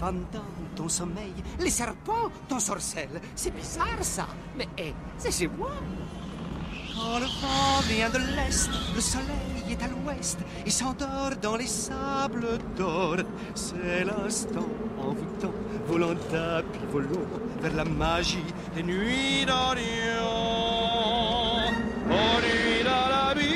pendant ton sommeil, les serpents t'ensorcellent. C'est bizarre ça, mais c'est moi. Quand le vent vient de l'est, le soleil est à l'ouest, il s'endort dans les sables d'or. C'est l'instant envoûtant, volant tapis volant vers la magie des nuits d'Orient. Oh, nuit dans la vie,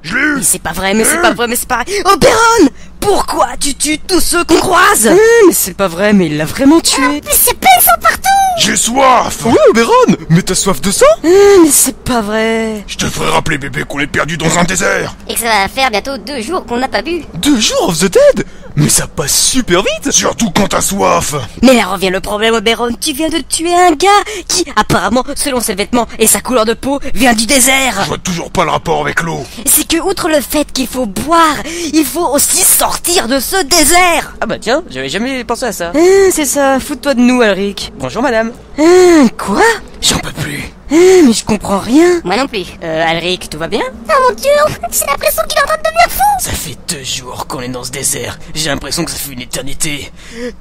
je l'ai eu. Mais c'est pas vrai, mais c'est pas vrai, mais c'est pas vrai. Oberon! Pourquoi tu tues tous ceux qu'on croise? Mais c'est pas vrai, mais il l'a vraiment tué. Mais c'est plein de sang partout! J'ai soif. Oui, Oberon, mais t'as soif de sang? Mais c'est pas vrai. Je te ferai rappeler, bébé, qu'on est perdu dans un désert. Et que ça va faire bientôt 2 jours qu'on n'a pas bu. 2 jours of the Dead? Mais ça passe super vite. Surtout quand t'as soif. Mais là revient le problème, Oberon. Tu viens de tuer un gars qui, apparemment, selon ses vêtements et sa couleur de peau, vient du désert. Je vois toujours pas le rapport avec l'eau. C'est que, outre le fait qu'il faut boire, il faut aussi sortir de ce désert. Ah bah tiens, j'avais jamais pensé à ça. C'est ça, fous-toi de nous, Alric. Bonjour madame. Quoi? J'en peux plus. Mais je comprends rien. Moi non plus. Alric, tout va bien? Oh mon dieu, j'ai l'impression qu'il est en train de devenir fou! Ça fait 2 jours qu'on est dans ce désert. J'ai l'impression que ça fait une éternité.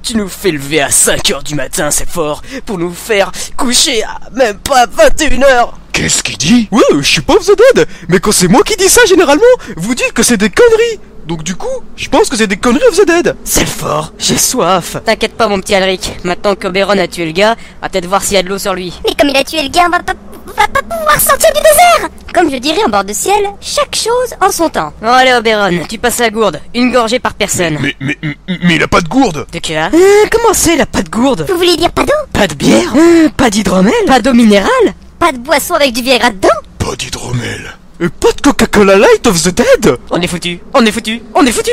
Tu nous fais lever à 5h du matin, c'est fort, pour nous faire coucher à même pas 21h. Qu'est-ce qu'il dit? Ouais, je suis pas of the Dead, mais quand c'est moi qui dis ça, généralement, vous dites que c'est des conneries. Donc du coup, je pense que c'est des conneries of the Dead. C'est fort, j'ai soif. T'inquiète pas, mon petit Alric. Maintenant qu'Oberon a tué le gars, on va peut-être voir s'il y a de l'eau sur lui. Mais comme il a tué le gars, on va pas pouvoir sortir du désert! Comme je dirais en bord de ciel, chaque chose en son temps. Bon, allez, Oberon, tu passes la gourde. Une gorgée par personne. Mais il a pas de gourde. De quoi? Comment c'est, la pas de gourde? Vous voulez dire pas d'eau? Pas de bière? Pas d'hydromel? Pas d'eau minérale? Pas de boisson avec du Viagra dedans? Pas d'hydromel. Et pas de Coca-Cola Light of the Dead. On est foutu, on est foutu, on est foutu.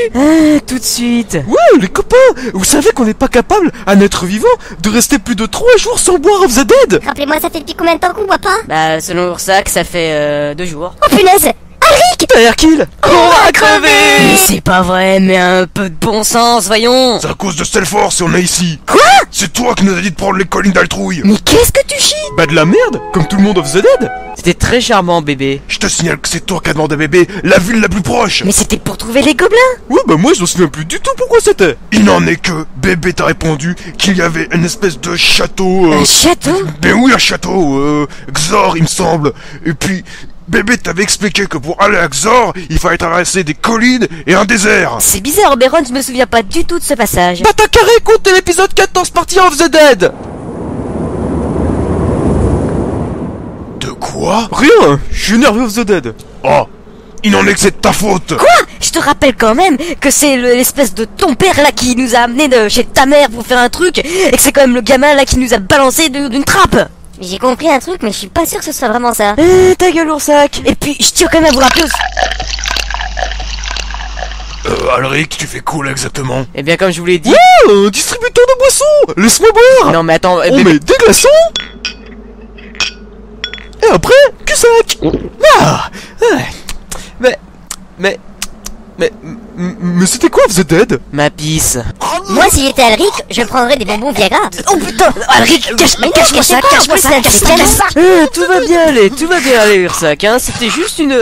Tout de suite. Ouais, les copains, vous savez qu'on n'est pas capable, à être vivant, de rester plus de 3 jours sans boire of the Dead. Rappelez-moi, ça fait depuis combien de temps qu'on boit pas? Bah, selon Ursac, ça fait 2 jours. Oh punaise! Alric! T'as kill. On va crever! Mais c'est pas vrai, mais un peu de bon sens, voyons! C'est à cause de Stelforce si on est ici. Quoi? C'est toi qui nous as dit de prendre les collines d'Altrouille. Mais qu'est-ce que tu chies? Bah de la merde, comme tout le monde of the Dead. C'était très charmant, bébé. Je te signale que c'est toi qui as demandé à bébé la ville la plus proche. Mais c'était pour trouver les gobelins! Ouais, bah moi je me souviens plus du tout pourquoi c'était. Il n'en est que bébé t'a répondu qu'il y avait une espèce de château. Un château? Ben oui, un château. Xor, il me semble. Et puis bébé t'avait expliqué que pour aller à Xor, il fallait traverser des collines et un désert. C'est bizarre, Oberon, je me souviens pas du tout de ce passage. Bah t'as qu'à réécouter l'épisode 14 partie of the Dead. De quoi? Rien, je suis nerveux of the Dead. Oh, il n'en est que c'est de ta faute. Quoi? Je te rappelle quand même que c'est l'espèce de ton père là qui nous a amené de chez ta mère pour faire un truc, et que c'est quand même le gamin là qui nous a balancé d'une trappe. J'ai compris un truc, mais je suis pas sûr que ce soit vraiment ça. Ta gueule, Ursac. Et puis, je tiens quand même à vous rappeler aussi... Alric, tu fais quoi là exactement? Eh bien, comme je vous l'ai dit... Oh, un distributeur de boissons. Laisse-moi boire. Non mais attends, On bébé... met des glaçons. Et après, cul-sac. Ah, ouais. Mais c'était quoi of the Dead? Ma pisse. Moi, si j'étais Alric, je prendrais des bonbons Viagra. Oh putain, Alric, cache-moi ça, cache-moi ça, cache-moi ça. Tout va bien aller, Ursac, hein. C'était juste une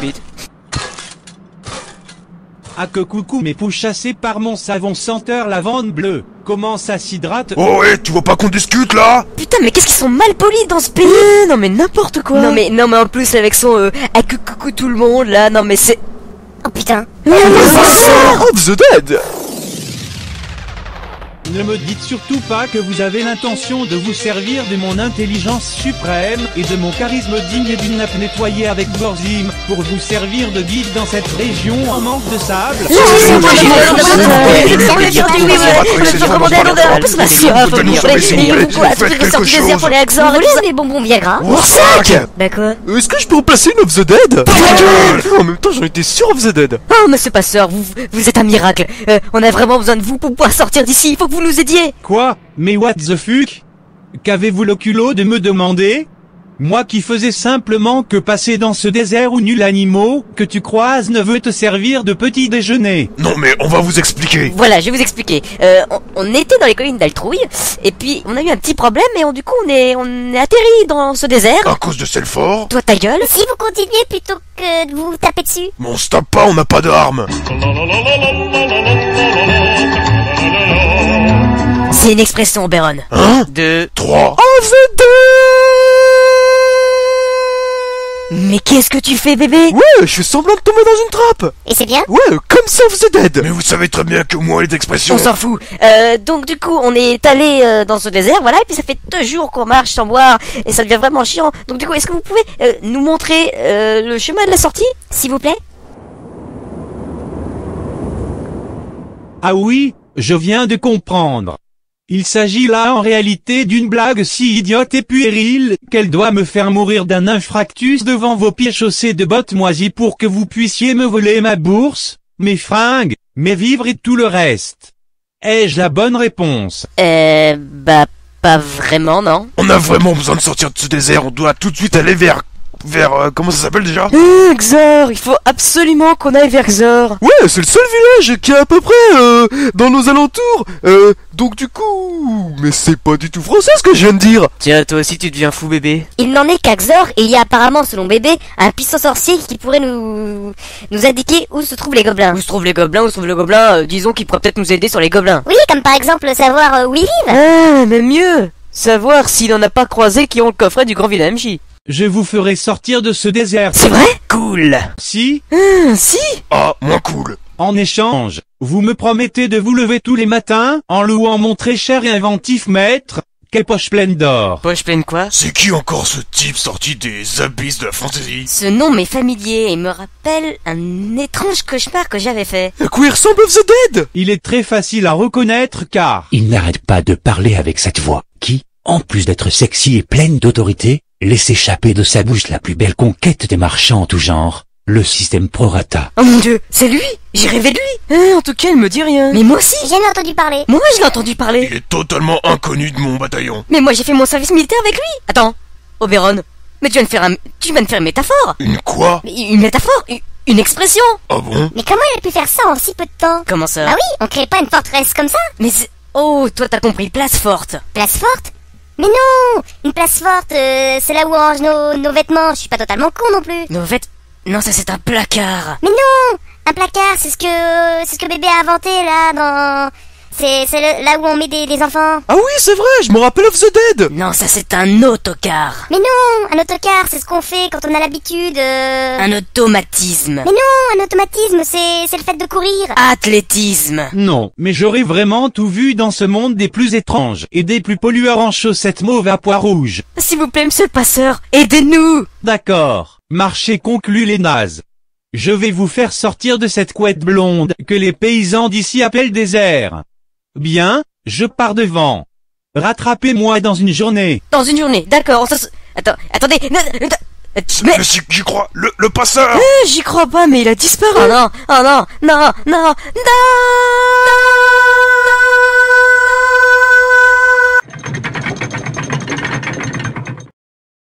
bite. Ah que coucou mes poules chassées par mon savon senteur lavande bleue. Comment ça s'hydrate? Oh ouais, tu vois pas qu'on discute là? Putain, mais qu'est-ce qu'ils sont mal polis dans ce pays. Non mais n'importe quoi. Non mais en plus avec son coucou tout le monde là, non mais c'est... Oh putain. Of the Dead. Ne me dites surtout pas que vous avez l'intention de vous servir de mon intelligence suprême et de mon charisme digne d'une nappe nettoyée avec Borzim pour vous servir de guide dans cette région en manque de sable. Des bonbons Viagra. Ursac. Bah quoi? Est-ce que je peux remplacer une of the Dead? En même temps, j'en étais sûr of the Dead. Oh mais c'est pas sûr, vous êtes un miracle. On a vraiment besoin de vous pour pouvoir sortir d'ici, il faut que vous nous aidiez. Quoi? Mais what the fuck? Qu'avez-vous le culot de me demander? Moi qui faisais simplement que passer dans ce désert où nul animal que tu croises ne veut te servir de petit déjeuner. Non mais on va vous expliquer. Voilà, je vais vous expliquer. On était dans les collines d'Altrouille, et puis on a eu un petit problème, et du coup on est atterri dans ce désert. À cause de Selfort. Toi ta gueule. Si vous continuez plutôt que de vous taper dessus. Mais on se tape pas, on n'a pas d'armes. C'est une expression, Béron. 2, 3. Mais qu'est-ce que tu fais, bébé? Ouais, je fais semblant de tomber dans une trappe. Et c'est bien? Ouais, comme ça vous êtes dead. Mais vous savez très bien que moi les expressions... On s'en fout. Donc du coup, on est allé dans ce désert, voilà, et puis ça fait 2 jours qu'on marche sans boire, et ça devient vraiment chiant. Donc du coup, est-ce que vous pouvez nous montrer le chemin de la sortie, s'il vous plaît? Ah oui, je viens de comprendre. Il s'agit là en réalité d'une blague si idiote et puérile qu'elle doit me faire mourir d'un infarctus devant vos pieds chaussés de bottes moisies pour que vous puissiez me voler ma bourse, mes fringues, mes vivres et tout le reste. Ai-je la bonne réponse? Bah pas vraiment, non. On a vraiment besoin de sortir de ce désert, on doit tout de suite aller vers comment ça s'appelle déjà? Xor, il faut absolument qu'on aille vers Xor. Ouais, c'est le seul village qui est à peu près dans nos alentours. Donc du coup... Mais c'est pas du tout français ce que je viens de dire. Tiens, toi aussi tu deviens fou, bébé. Il n'en est qu'à Xor, et il y a apparemment, selon bébé, un puissant sorcier qui pourrait nous indiquer où se trouvent les gobelins. Où se trouvent les gobelins? Disons qu'ils pourraient peut-être nous aider sur les gobelins. Oui, comme par exemple savoir où ils vivent. Ah, mais mieux, savoir s'il n'en a pas croisé qui ont le coffret du grand vilain MJ. Je vous ferai sortir de ce désert. C'est vrai? Cool. Si, Si. Ah, moins cool. en échange, vous me promettez de vous lever tous les matins en louant mon très cher et inventif maître, quelle poche pleine d'or. Poche pleine quoi? C'est qui encore ce type sorti des abysses de la fantaisie? Ce nom m'est familier et me rappelle un étrange cauchemar que j'avais fait. À quoi il ressemble of the Dead? Il est très facile à reconnaître car... Il n'arrête pas de parler avec cette voix qui, en plus d'être sexy et pleine d'autorité, laisse échapper de sa bouche la plus belle conquête des marchands en tout genre, le système prorata. Oh mon dieu, c'est lui! J'ai rêvé de lui! En tout cas, il me dit rien. Mais moi aussi! J'en ai entendu parler. Moi je l'ai entendu parler! Il est totalement inconnu de mon bataillon. Mais moi j'ai fait mon service militaire avec lui! Attends, Oberon, mais tu viens de faire une métaphore! Une quoi? Une métaphore? Une expression! Ah bon? Mais comment il a pu faire ça en si peu de temps? Comment ça? Ah oui, on crée pas une forteresse comme ça? Mais c'est... Oh, toi t'as compris, place forte! Place forte? Mais non! Une place forte, c'est là où on range nos vêtements. Je suis pas totalement con non plus. Nos vêtements... Non, ça c'est un placard! Mais non! Un placard, c'est ce que bébé a inventé là dans... là où on met des enfants. Ah oui, c'est vrai, je me rappelle of the Dead. Non, ça c'est un autocar! Mais non! Un autocar, c'est ce qu'on fait quand on a l'habitude... Un automatisme! Mais non! Un automatisme, c'est le fait de courir. Athlétisme! Non, mais j'aurais vraiment tout vu dans ce monde des plus étranges et des plus pollueurs en chaussettes mauves à pois rouges. S'il vous plaît, monsieur le passeur, aidez-nous! D'accord, marché conclu les nazes. Je vais vous faire sortir de cette couette blonde que les paysans d'ici appellent désert. Bien, je pars devant. Rattrapez-moi dans une journée. Dans une journée, d'accord, attendez, mais... J'y crois, le passeur! J'y crois pas, mais il a disparu! Oh non, oh non, non, non, non!